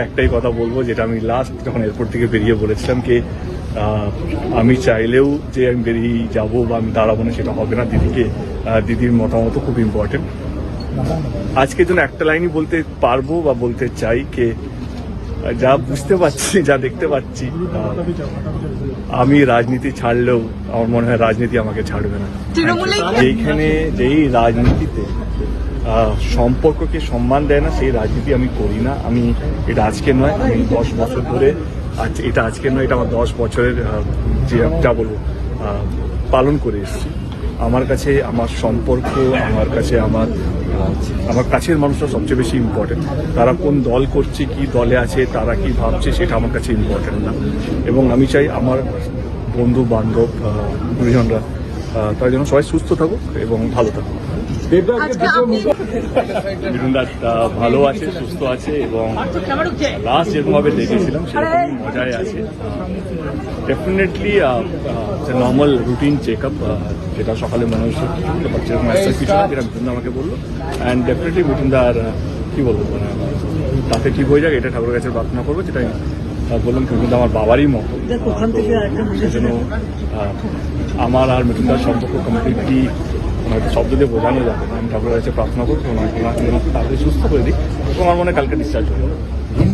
একটাই কথা বলবো, যেটা আমি লাস্ট যখন এয়ারপোর্ট থেকে বেরিয়ে বলেছিলাম কি আমি চাইলেও যে আমি বেরিয়ে যাবো বা আমি দাঁড়াবো না, সেটা হবে না। দিদির মতামত খুব ইম্পর্টেন্ট। আজকের জন্য একটা লাইনই বলতে পারবো বা বলতে চাই কে যা বুঝতে পারছি, যা দেখতে পাচ্ছি, আমি রাজনীতি ছাড়লেও আমার মনে হয় রাজনীতি আমাকে ছাড়বে না। যেইখানে যেই রাজনীতিতে সম্পর্ককে সম্মান দেয় না, সেই রাজনীতি আমি করি না। আমি এটা আজকে নয়, আমি 10 বছর ধরে এটা আজকে নয়, এটা আমার 10 বছরের যে যা বলবো পালন করে এসেছি। আমার কাছে আমার সম্পর্ক, আমার কাছে আমার কাছের মানুষরা সবচেয়ে বেশি ইম্পর্টেন্ট। তারা কোন দল করছে, কি দলে আছে, তারা কি ভাবছে, সেটা আমার কাছে ইম্পর্টেন্ট না। এবং আমি চাই আমার বন্ধু বান্ধব দুজনরা তারা যেন সবাই সুস্থ থাকুক এবং ভালো থাকুক। মিঠুনদা ভালো আছে, সুস্থ আছে এবং লাস্ট যেরকমভাবে দেখেছিলাম সেরকমই মজায় আছে। Definitely normal routine check up, যেটা সকালে মনে হচ্ছে যেরকম কিছু না, যেটা মিঠুনদা আমাকে বললো। অ্যান্ড ডেফিনেটলি মিঠুনদা আর কী বলবো, তাতে ঠিক হয়ে যাক, এটা ঠাকুরের কাছে প্রার্থনা করবো। যেটা বললাম, মিঠুনদা আমার বাবারই মতো, সেজন্য আমার আর মিঠুনদার সম্পর্ক কমপ্লিটলি হয়তো শব্দ দিয়ে বোঝানো যাবে না। আমি ঠাকুরের কাছে প্রার্থনা করবো ওনাকে তাড়াতাড়ি সুস্থ করে দিই এবং আমার মনে হয় কালকে ডিসচার্জ হয়ে যাবে।